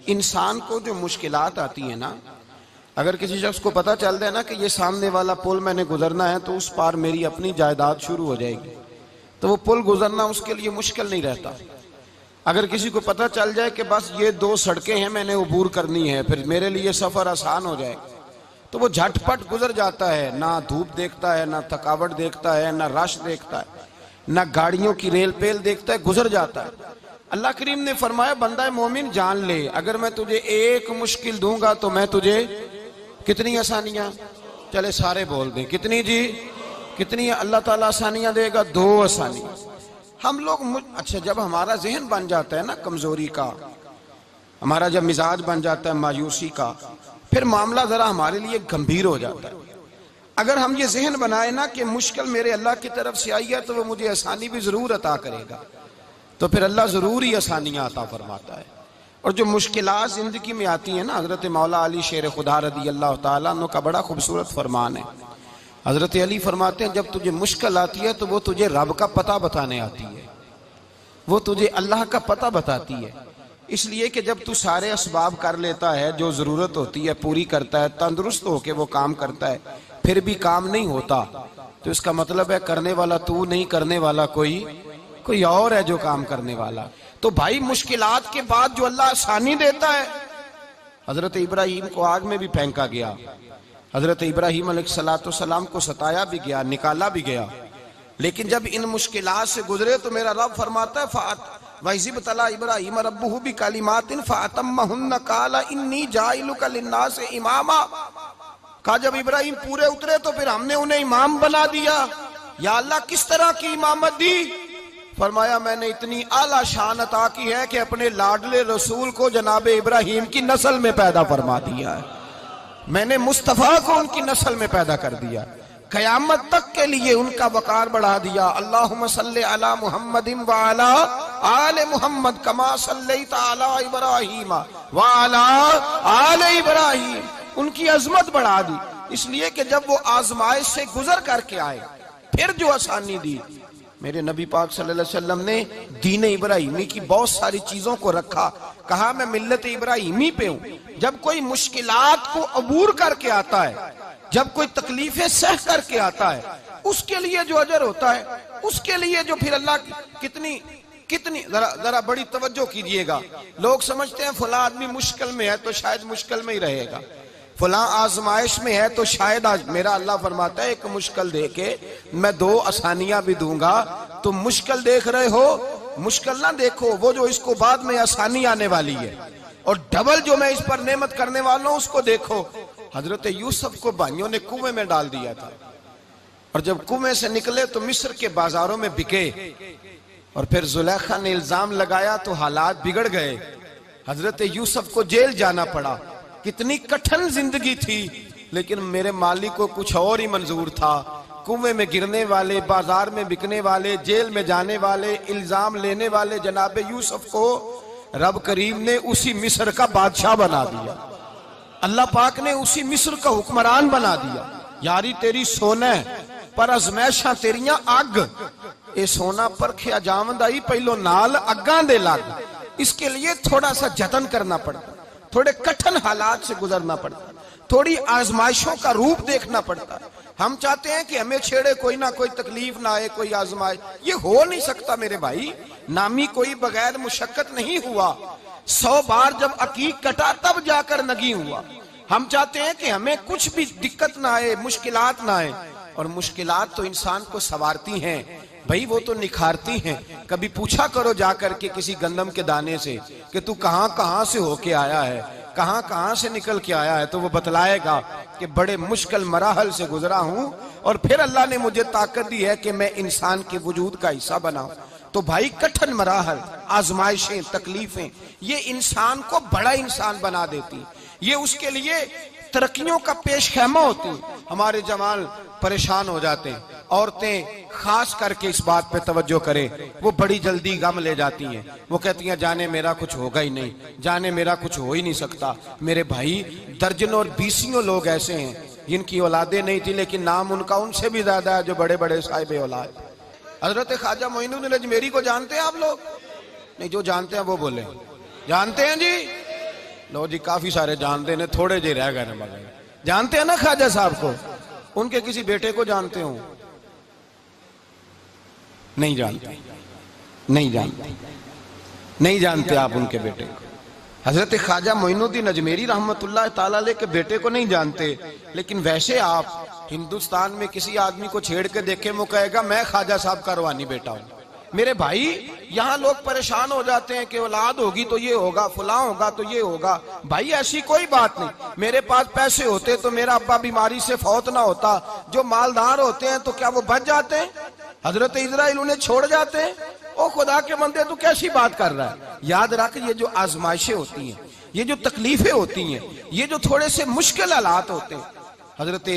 इंसान को जो मुश्किलात आती है ना, अगर किसी शख्स को पता चल जाए ना कि ये सामने वाला पुल मैंने गुजरना है तो उस पार मेरी अपनी जायदाद शुरू हो जाएगी, तो वो पुल गुजरना उसके लिए मुश्किल नहीं रहता। अगर किसी को पता चल जाए कि बस ये 2 सड़कें हैं मैंने अबूर करनी है, फिर मेरे लिए सफर आसान हो जाए, तो वो झटपट गुजर जाता है। ना धूप देखता है, ना थकावट देखता है, ना रश देखता है, ना गाड़ियों की रेल पेल देखता है, गुजर जाता है। अल्लाह करीम ने फरमाया बंदा मोमिन जान ले, अगर मैं तुझे एक मुश्किल दूंगा तो मैं तुझे कितनी आसानियां, चले सारे बोल दें कितनी जी, कितनी अल्लाह ताला आसानियां देगा? 2 आसानियां। हम लोग अच्छा, जब हमारा जहन बन जाता है ना कमजोरी का, हमारा जब मिजाज बन जाता है मायूसी का, फिर मामला जरा हमारे लिए गंभीर हो जाता है। अगर हम ये जहन बनाए ना कि मुश्किल मेरे अल्लाह की तरफ से आई है तो वो मुझे आसानी भी जरूर अता करेगा, तो फिर अल्लाह जरूर ही आसानियां अता फरमाता है। और जो मुश्किलात जिंदगी में आती है ना, हजरत मौला अली शेर खुदा रदी अल्लाह ताला अन्हु का बड़ा खूबसूरत फरमान है। हजरत अली फरमाते हैं जब तुझे मुश्किल आती है तो वो तुझे रब का पता बताने आती है, वो तुझे अल्लाह का पता बताती है। इसलिए कि जब तू सारे असबाब कर लेता है, जो जरूरत होती है पूरी करता है, तंदुरुस्त होके वो काम करता है, फिर भी काम नहीं होता, तो इसका मतलब है करने वाला तू नहीं, करने वाला कोई और है जो काम करने वाला। तो भाई मुश्किलात के बाद जो अल्लाह आसानी देता है, हजरत इब्राहिम को आग में भी फेंका गया, हजरत इब्राहिम अलैहिस्सलाम को सताया भी गया, निकाला भी गया, लेकिन जब इन मुश्किलात से गुजरे तो मेरा रब फरमाता है वइज़ तला इब्राहिम रब्बुहु बिकलिमातिन फअतम्महुन्ना काला इन्नी जाइलुका लिन्नास इमामा। कहा जब इब्राहिम पूरे उतरे तो फिर हमने उन्हें इमाम बना दिया। या अल्लाह किस तरह की इमामत दी? फरमाया मैंने इतनी आला शान अता की है कि अपने लाडले रसूल को जनाब इब्राहिम की नस्ल में पैदा फरमा दिया है, मैंने मुस्तफा को उनकी नस्ल में पैदा कर दिया, कयामत तक के लिए उनका वकार बढ़ा दिया। अल्लाहुम्मा सल्ली अला मुहम्मदिन व अला आले मुहम्मद कमा सल्लैता अला इब्राहीम व अला आले इब्राहीम, उनकी अजमत बढ़ा दी। इसलिए कि जब वो आजमाइश से गुजर करके आए फिर जो आसानी दी, मेरे नबी पाक सल्लल्लाहु अलैहि वसल्लम ने दीन इब्राहिमी की बहुत सारी चीजों को रखा, कहा मैं मिल्लत इब्राहिमी पे हूं। जब कोई मुश्किलात को अबूर करके आता है, जब कोई तकलीफें सह करके आता है, उसके लिए जो अजर होता है, उसके लिए जो फिर अल्लाह कितनी जरा बड़ी तवज्जो कीजिएगा। लोग समझते हैं फला आदमी मुश्किल में है तो शायद मुश्किल में ही रहेगा, फला आजमाइश में है तो शायद आज, मेरा अल्लाह फरमाता है एक मुश्किल दे के मैं 2 आसानियां भी दूंगा। तुम मुश्किल देख रहे हो, मुश्किल ना देखो, वो जो इसको बाद में आसानी आने वाली है, और डबल जो मैं इस पर नेमत करने वाला हूं उसको देखो। हजरत यूसुफ को भाइयों ने कुएं में डाल दिया था, और जब कुएं से निकले तो मिस्र के बाजारों में बिके, और फिर जुलेखा ने इल्जाम लगाया तो हालात बिगड़ गए, हजरत यूसुफ को जेल जाना पड़ा। कितनी कठिन जिंदगी थी, लेकिन मेरे मालिक को कुछ और ही मंजूर था। कुएं में गिरने वाले, बाजार में बिकने वाले, जेल में जाने वाले, इल्जाम लेने वाले जनाब यूसुफ को रब करीम ने उसी मिस्र का बादशाह बना दिया। अल्लाह पाक ने उसी मिस्र का हुक्मरान बना दिया। यारी तेरी सोना पर अजमैशा तेरियां अग, ये सोना परखिया जावंदा ही पहलो नाल अग्गां दे लग। इसके लिए थोड़ा सा जतन करना पड़ता, थोड़े कठिन हालात से गुजरना पड़ता, थोड़ी आजमाइशों का रूप देखना पड़ता। हम चाहते हैं कि हमें छेड़े कोई ना कोई तकलीफ ना आए, कोई आजमाइश, ये हो नहीं सकता मेरे भाई। नामी कोई बगैर मुशक्कत नहीं हुआ, 100 बार जब अकीक कटा तब जाकर नगी हुआ। हम चाहते हैं कि हमें कुछ भी दिक्कत ना आए, मुश्किलात ना आए, और मुश्किलात तो इंसान को संवारती हैं भाई, वो तो निखारती हैं। कभी पूछा करो जाकर के किसी गंदम के दाने से कि तू कहां से होके आया है, कहां से निकल के आया है, तो वो बतलाएगा कि बड़े मुश्किल मराहल से गुजरा हूं, और फिर अल्लाह ने मुझे ताकत दी है कि मैं इंसान के वजूद का हिस्सा बनाऊं। तो भाई कठिन मराहल, आजमाइशें, तकलीफें, ये इंसान को बड़ा इंसान बना देती, ये उसके लिए तरक्कियों का पेश खैमा होती। हमारे जवान परेशान हो जाते हैं, औरतें खास करके इस बात पे तवज्जो करें, वो बड़ी जल्दी गम ले जाती हैं। वो कहती हैं जाने मेरा कुछ होगा ही नहीं, जाने मेरा कुछ हो ही नहीं सकता। मेरे भाई दर्जनों और बीसियों लोग ऐसे हैं जिनकी औलादे नहीं थी, लेकिन नाम उनका उनसे भी ज्यादा है जो बड़े बड़े साहिब औलाद। हजरत ख्वाजा मोइनुद्दीन अजमेरी को जानते हैं आप लोग? नहीं, जो जानते हैं वो बोले। जानते हैं जी? लो जी काफी सारे जानते हैं, थोड़े जे रह गए मगर जानते हैं ना ख्वाजा साहब को? उनके किसी बेटे को जानते हो? नहीं जानते, नहीं जानते, नहीं जानते आप उनके बेटे को। हजरत ख्वाजा मोइनुद्दीन अजमेरी रहमतुल्लाह ताला अलैह के बेटे को नहीं जानते, लेकिन वैसे आप हिंदुस्तान में किसी आदमी को छेड़ के देखे, वो कहेगा मैं ख्वाजा साहब का रूहानी बेटा हूं। मेरे भाई, यहाँ लोग परेशान हो जाते हैं कि औलाद होगी तो ये होगा, फुला होगा तो ये होगा। भाई ऐसी कोई बात नहीं। मेरे पास पैसे होते तो मेरा अब्बा बीमारी से फौत ना होता। जो मालदार होते हैं तो क्या वो बच जाते हैं? हजरत इजराइल उन्हें छोड़ जाते हैं? ओ खुदा के बंदे, तू कैसी बात कर रहा है? याद रख, ये जो आजमाइशें होती हैं, ये जो तकलीफें होती हैं, ये जो थोड़े से मुश्किल हालात होते हैं। हजरत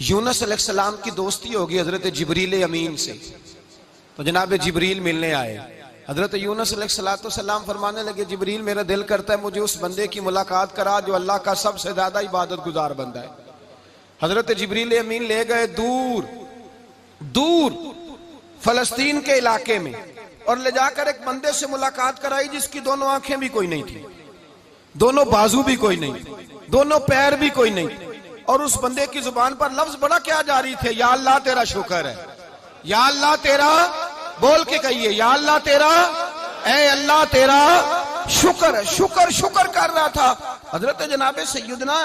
यूनुस अलैहिस्सलाम की दोस्ती होगी हजरत जिब्रील अमीन से, तो जनाब जिब्रील मिलने आए। हजरत यूनुस अलैहिस्सलाम फरमाने लगे, जिब्रील मेरा दिल करता है मुझे उस बंदे की मुलाकात करा जो अल्लाह का सबसे ज्यादा इबादत गुजार बंदा है। हजरत जिब्रील अमीन ले गए दूर दूर फलस्तीन के इलाके में, और ले जाकर एक बंदे से मुलाकात कराई जिसकी दोनों आंखें भी कोई नहीं थी, दोनों बाजू भी कोई नहीं, दोनों पैर भी कोई नहीं, और उस बंदे की जुबान पर लफ्ज बड़ा क्या जारी थे, या अल्लाह तेरा शुक्र है, या अल्लाह तेरा, बोल के कहिए, या अल्लाह तेरा, ऐ अल्लाह तेरा शुक्र है। शुक्र शुक्र कर रहा था। हजरत जनाब सैयदना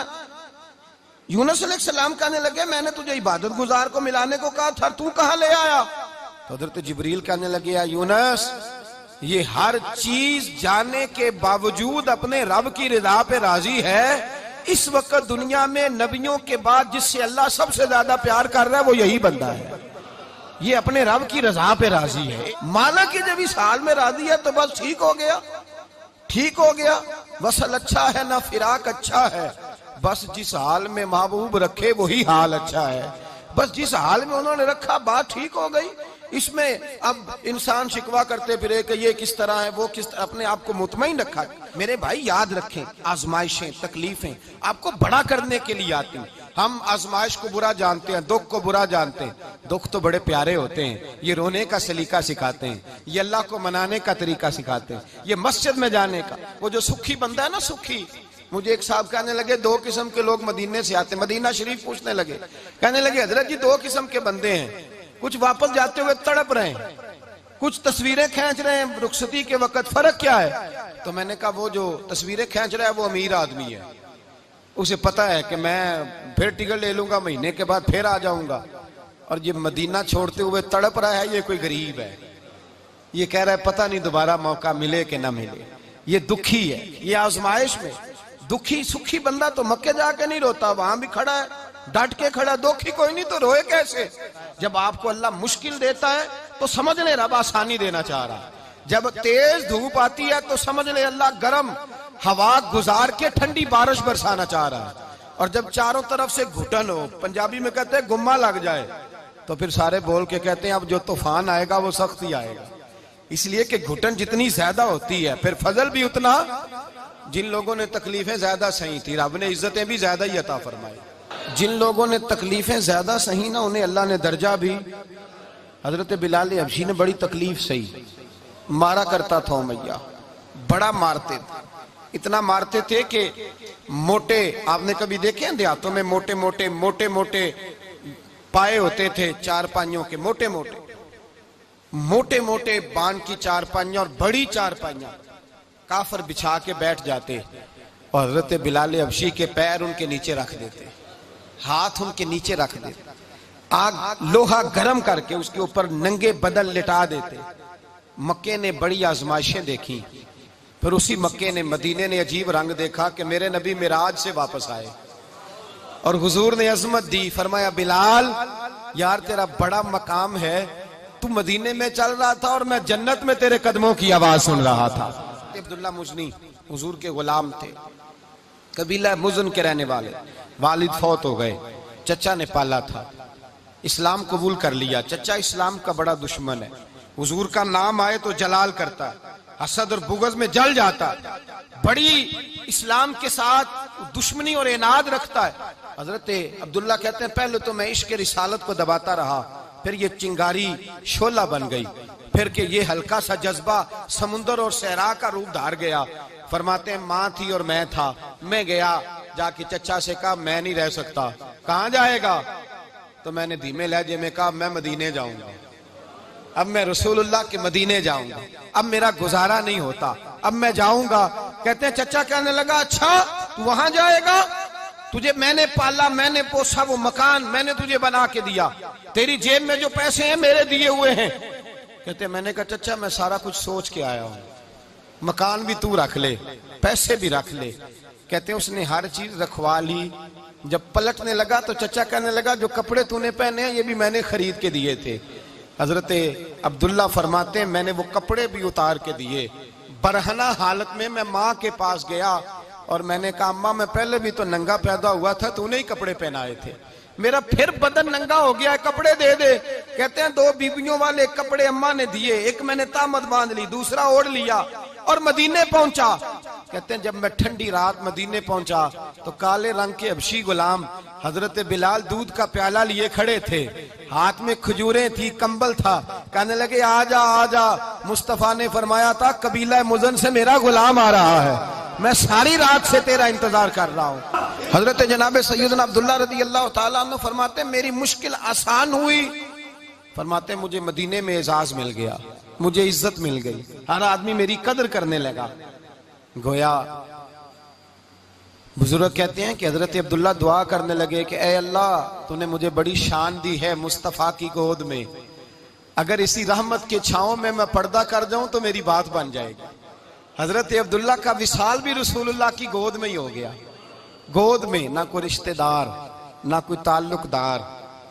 यूनुस अलैहिस्सलाम कहने लगे, मैंने तुझे इबादत गुजार को मिलाने को कहा था, तू कहां ले आया? तो हजरत जिब्रील कहने लगे, या यूनुस, ये हर चीज जाने के बावजूद अपने रब की रिदा पे राजी है। इस वक्त दुनिया में नबियों के बाद जिससे अल्लाह सबसे ज्यादा प्यार कर रहा है वो यही बंदा है। ये अपने रब की रजा पे राजी है। माना कि जब इस हाल में राजी है तो बस ठीक हो गया, ठीक हो गया। वसल अच्छा है ना फिराक अच्छा है, बस जिस हाल में महबूब रखे वही हाल अच्छा है। बस जिस हाल में उन्होंने रखा बात ठीक हो गई। इसमें अब इंसान शिकवा करते फिरे कि ये किस तरह है, वो किस तरह, अपने आप को मुतमईन रखा। मेरे भाई याद रखें, आजमाइशें तकलीफें आपको बड़ा करने के लिए आती हैं। हम आजमाइश को बुरा जानते हैं, दुख को बुरा जानते हैं। दुख तो बड़े प्यारे होते हैं, ये रोने का सलीका सिखाते हैं, ये अल्लाह को मनाने का तरीका सिखाते हैं, ये मस्जिद में जाने का। वो जो सुखी बंदा है ना, सुखी, मुझे एक साहब कहने लगे दो किस्म के लोग मदीने से आते, मदीना शरीफ पूछने लगे, कहने लगे हजरत जी दो किस्म के बंदे हैं, कुछ वापस जाते हुए तड़प रहे हैं, कुछ तस्वीरें खींच रहे हैं रुखसती के वक्त, फर्क क्या है? तो मैंने कहा वो जो तस्वीरें खींच रहा है वो अमीर आदमी है, उसे पता है कि मैं फिर टिकट ले लूंगा, महीने के बाद फिर आ जाऊंगा। और ये मदीना छोड़ते हुए तड़प रहा है, ये कोई गरीब है, ये कह रहा है पता नहीं दोबारा मौका मिले कि ना मिले। ये दुखी है, ये आजमाइश में दुखी। सुखी बंदा तो मक्के जाके नहीं रोता, वहां भी खड़ा है, डट के खड़ा। दुखी कोई नहीं तो रोए कैसे? जब आपको अल्लाह मुश्किल देता है तो समझ ले रब आसानी देना चाह रहा है। जब तेज धूप आती है तो समझ ले अल्लाह गर्म हवा गुजार के ठंडी बारिश बरसाना चाह रहा है। और जब चारों तरफ से घुटन हो, पंजाबी में कहते हैं गुम्मा लग जाए, तो फिर सारे बोल के कहते हैं अब जो तूफान आएगा वो सख्त ही आएगा। इसलिए कि घुटन जितनी ज्यादा होती है फिर फजल भी उतना। जिन लोगों ने तकलीफें ज्यादा सही थी, रब ने इज्जतें भी ज्यादा ही अता फरमाई। जिन लोगों ने तकलीफें ज्यादा सही ना, उन्हें अल्लाह ने दर्जा भी। हजरत बिलाल हबशी ने बड़ी तकलीफ सही, मारा करता था मैया, बड़ा मारते थे, इतना मारते थे कि मोटे, आपने कभी देखे हैं देहातों में मोटे मोटे मोटे मोटे पाए होते थे, चार पाइयों के, मोटे मोटे मोटे मोटे बाण की चार पाइयां और बड़ी चार पाइयां काफर बिछा के बैठ जाते, और हजरत बिलाल हबशी के पैर उनके नीचे रख देते, हाथ उनके नीचे रख देते, आग लोहा गर्म करके उसके ऊपर नंगे बदन लिटा देते। मक्के ने बड़ी आजमाइशें देखी, फिर उसी मक्के ने, मदीने ने अजीब रंग देखा कि मेरे नबी मिराज से वापस आए और हुजूर ने अजमत दी। फरमाया बिलाल यार तेरा बड़ा मकाम है, तू मदीने में चल रहा था और मैं जन्नत में तेरे कदमों की आवाज सुन रहा था। अब्दुल्ला मुजनी हुजूर के गुलाम थे, कबीला मुजन के रहने वाले, वालिद फौत हो गए, चचा ने पाला था, इस्लाम कबूल कर लिया। चचा इस्लाम का बड़ा दुश्मन है, हुजूर का नाम आए तो जलाल करता, हसद और बुगज में जल जाता, बड़ी इस्लाम के साथ दुश्मनी और इनाद रखता है। हजरत अब्दुल्ला कहते हैं पहले तो मैं इश्क रिसालत को दबाता रहा, फिर ये चिंगारी शोला बन गई, फिर के ये हल्का सा जज्बा समुंदर और सहरा का रूप धार गया। फरमाते हैं माँ थी और मैं था। मैं गया, जाके चचा से कहा मैं नहीं रह सकता। कहाँ जाएगा? तो मैंने धीमे लहजे में कहा मैं मदीने जाऊंगा, अब मैं रसूलुल्लाह के मदीने जाऊंगा, अब मेरा गुजारा नहीं होता, अब मैं जाऊंगा। कहते हैं चचा कहने लगा अच्छा तू वहां जाएगा, तुझे मैंने पाला, मैंने पोसा, वो मकान मैंने तुझे बना के दिया, तेरी जेब में जो पैसे हैं मेरे दिए हुए हैं। कहते मैंने कहा चचा मैं सारा कुछ सोच के आया हूं, मकान भी तू रख ले, पैसे भी रख ले। कहते हैं उसने हर चीज रखवा ली। जब पलटने लगा तो चचा कहने लगा जो कपड़े तूने पहने हैं ये भी मैंने खरीद के दिए थे। हजरत अब्दुल्ला फरमाते हैं मैंने वो कपड़े भी उतार के दिए। बरहना हालत में मैं माँ के पास गया और मैंने कहा अम्मा मैं पहले भी तो नंगा पैदा हुआ था, तूने ही कपड़े पहनाए थे, मेरा फिर बदन नंगा हो गया, कपड़े दे दे। कहते हैं 2 बीवियों वाले कपड़े अम्मा ने दिए, एक मैंने तामत बांध ली, दूसरा ओढ़ लिया और मदीने पहुंचा। कहते हैं जब मैं ठंडी रात मदीने पहुंचा तो काले रंग के हबशी गुलाम हजरत बिलाल दूध का प्याला लिए खड़े थे, हाथ में खजूरें थी, कंबल था। कहने लगे आजा आजा, मुस्तफा ने फरमाया था कबीला मुज़न से मेरा गुलाम आ रहा है, मैं सारी रात से तेरा इंतजार कर रहा हूँ। हजरत जनाब सैयदना अब्दुल्ला रज़ी अल्लाह ताला अन्हु फरमाते मेरी मुश्किल आसान हुई। फरमाते मुझे मदीने में एजाज मिल गया, मुझे इज्जत मिल गई, हर आदमी मेरी कदर करने लगा। गोया बुजुर्ग कहते हैं कि हजरत अब्दुल्ला दुआ करने लगे कि ए अल्लाह तूने मुझे बड़ी शान दी है मुस्तफा की गोद में, अगर इसी रहमत के छांव में मैं पर्दा कर जाऊं तो मेरी बात बन जाएगी। हजरत अब्दुल्ला का विसाल भी रसूलुल्लाह की गोद में ही हो गया। गोद में ना कोई रिश्तेदार, ना कोई ताल्लुकदार,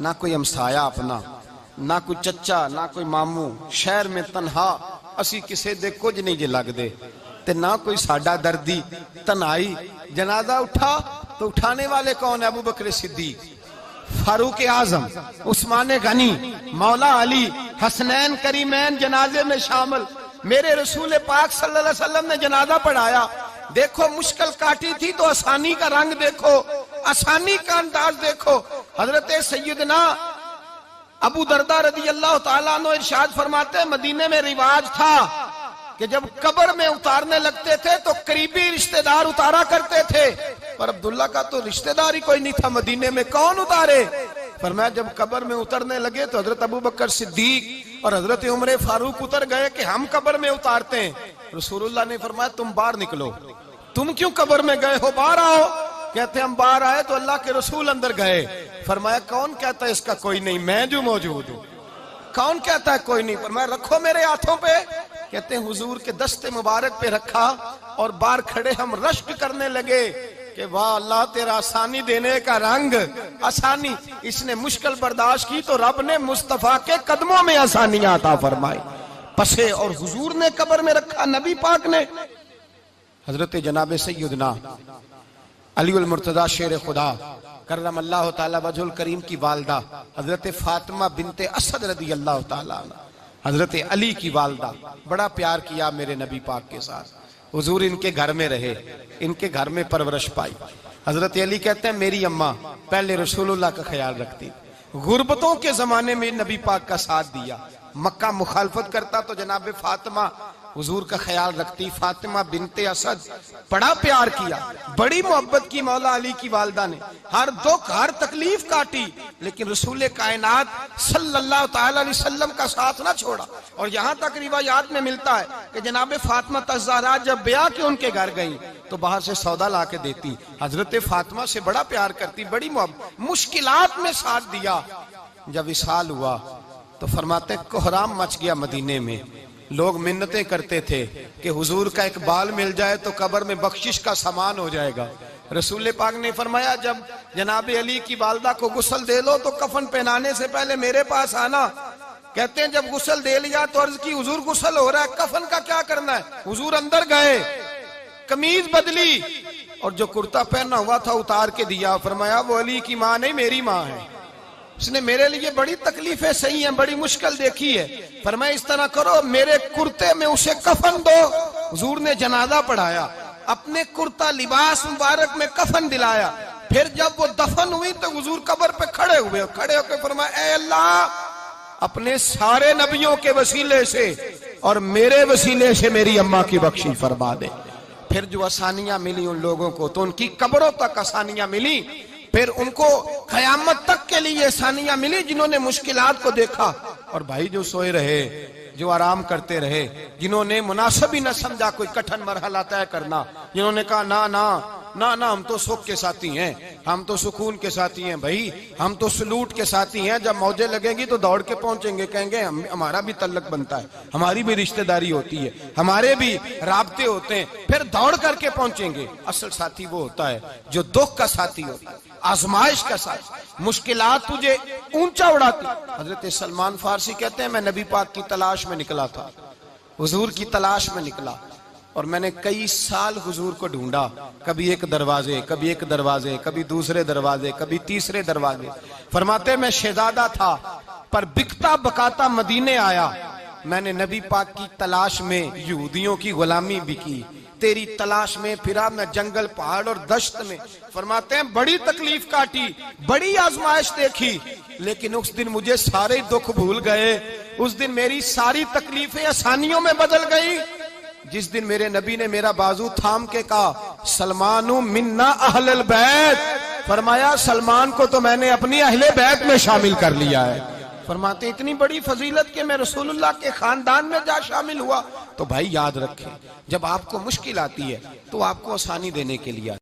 ना कोई हमसाया अपना, ना कोई चचा, ना कोई मामू, शहर में तनहा असी किसे दे कुछ नहीं जे लगदे ते ना कोई साडा दर्दी। तन्हाई जनाजा उठा तो उठाने वाले कौन है? अबू बकर सिद्दीक, फारूक आजम, उस्मान गनी, मौला अली, हसनैन करीमैन जनाजे में शामिल। मेरे रसूल पाक सल्लल्लाहु अलैहि वसल्लम ने जनाजा पढ़ाया। देखो मुश्किल काटी थी तो आसानी का रंग देखो, आसानी का अंदाज देखो। हजरत सैयदना अबू दरदा रज़ी अल्लाह ताला अन्हु इरशाद फरमाते मदीने में रिवाज था कि जब कब्र में उतारने लगते थे तो करीबी रिश्तेदार उतारा करते थे, पर अब्दुल्ला का तो रिश्तेदार ही कोई नहीं था मदीने में, कौन उतारे? फरमाया जब कब्र में उतरने लगे तो हजरत अबू बकर सिद्दीक और हजरत उमर फारूक उतर गए कि हम कब्र में उतारते हैं। रसूलुल्लाह ने फरमाया तुम बाहर निकलो, तुम क्यों कब्र में गए हो, बाहर आओ। कहते हम बाहर आए तो अल्लाह के रसूल अंदर गए। फरमाया कौन कहता है इसका कोई नहीं, मैं जो मौजूद हूँ। कौन कहता है कोई नहीं? फरमाया रखो मेरे हाथों पे। कहते हैं हुजूर के दस्ते मुबारक पे रखा और बाहर खड़े हम रश्क करने लगे कि वाह अल्लाह तेरा आसानी देने का रंग, आसानी। इसने मुश्किल बर्दाश्त की तो रब ने मुस्तफा के कदमों में आसानियां अता फरमाई। पसे और हुजूर ने कब्र में रखा, नबी पाक ने। हजरत जनाब सैयदना अली उल मुर्तजा शेर खुदा करम अल्लाह ताला वजहुल करीम की वालदा हजरत फातिमा बिनते असद रदी अल्लाह ताला, हजरत अली की वालदा, बड़ा प्यार किया मेरे नबी पाक के साथ। हुजूर इनके घर में रहे, इनके घर में परवरिश पाई। हजरत अली कहते हैं मेरी अम्मा पहले रसूलुल्लाह का ख्याल रखती, गुर्बतों के जमाने में नबी पाक का साथ दिया, मक्का मुखालफत करता तो जनाब फातिमा हुजूर का ख्याल रखती। फातिमा बिनते असद बड़ा प्यार किया, बड़ी मोहब्बत की मौला अली की वालदा ने, हर दुख हर तकलीफ काटी, लेकिन रसूल कायनात सल्लल्लाहु ताला अलैहि वसल्लम का साथ ना छोड़ा। और यहाँ तक रिवायात में मिलता है कि जनाब फातिमा तज़्ज़ारा जब ब्याह के उनके घर गई तो बाहर से सौदा ला के देती। हजरत फातिमा से बड़ा प्यार करती, बड़ी मोहब्बत, मुश्किलात में साथ दिया। जब विसाल हुआ तो फरमाते कोहराम मच गया मदीने में। लोग मिन्नतें करते थे कि हुजूर का एक बाल मिल जाए तो कब्र में बख्शिश का सामान हो जाएगा। रसूल पाक ने फरमाया जब जनाब अली की वालदा को गुस्ल दे लो तो कफन पहनाने से पहले मेरे पास आना। कहते हैं जब गुस्ल दे लिया तो अर्ज की हुजूर गुस्ल हो रहा है, कफन का क्या करना है? हुजूर अंदर गए, कमीज बदली और जो कुर्ता पहना हुआ था उतार के दिया। फरमाया वो अली की माँ नहीं मेरी माँ है, उसने मेरे लिए बड़ी तकलीफें सही हैं, बड़ी मुश्किल देखी है। फरमाया इस तरह करो मेरे कुर्ते में उसे कफन दो। हुजूर ने जनाजा पढ़ाया, अपने कुर्ता लिबास मुबारक में कफन दिलाया। फिर जब वो दफन हुई तो हुजूर कब्र पे खड़े हुए, खड़े होकर फरमाया ऐ अल्लाह अपने सारे नबियों के वसीले से और मेरे वसीले से मेरी अम्मा की बख्शी फरमा दे। फिर जो आसानियां मिली उन लोगों को, तो उनकी कब्रों तक आसानियां मिली, फिर उनको कयामत तक के लिए आसानियां मिली जिन्होंने मुश्किलात को देखा। और भाई जो सोए रहे, जो आराम करते रहे, जिन्होंने मुनासिब ही न समझा कोई कठिन मरहला तय करना, जिन्होंने कहा ना ना ना ना हम तो सुख के साथी हैं, हम तो सुकून के साथी हैं भाई, हम तो सलूट के साथी हैं, जब मौजें लगेंगी तो दौड़ के पहुंचेंगे, कहेंगे हमारा भी तल्लक बनता है, हमारी भी रिश्तेदारी होती है, हमारे भी राब्ते होते हैं, फिर दौड़ करके पहुंचेंगे। असल साथी वो होता है जो दुख का साथी होता है, आजमाइश का साथी, मुश्किलात तुझे ऊंचा उड़ाती। हजरत सलमान फारसी कहते हैं मैं नबी पाक की तलाश में निकला था, हुजूर की तलाश में निकला, और मैंने कई साल हुजूर को ढूंढा, कभी एक दरवाजे, कभी एक दरवाजे, कभी दूसरे दरवाजे, कभी तीसरे दरवाजे। फरमाते मैं शहजादा था पर बिकता बकाता मदीने आया, मैंने नबी पाक की तलाश में यहूदियों की गुलामी भी की, तेरी तलाश में फिरा मैं जंगल पहाड़ और दश्त में। फरमाते हैं बड़ी तकलीफ काटी, बड़ी आजमाइश देखी, लेकिन उस दिन मुझे सारे दुख भूल गए, उस दिन मेरी सारी तकलीफें आसानियों में बदल गई, जिस दिन मेरे नबी ने मेरा बाजू थाम के कहा सलमानु मिन्ना अहलल बैत, फरमाया सलमान को तो मैंने अपनी अहले बैत में शामिल कर लिया है। फरमाते इतनी बड़ी फजीलत के मैं रसूलुल्लाह के खानदान में जा शामिल हुआ। तो भाई याद रखें, जब आपको मुश्किल आती है तो आपको आसानी देने के लिए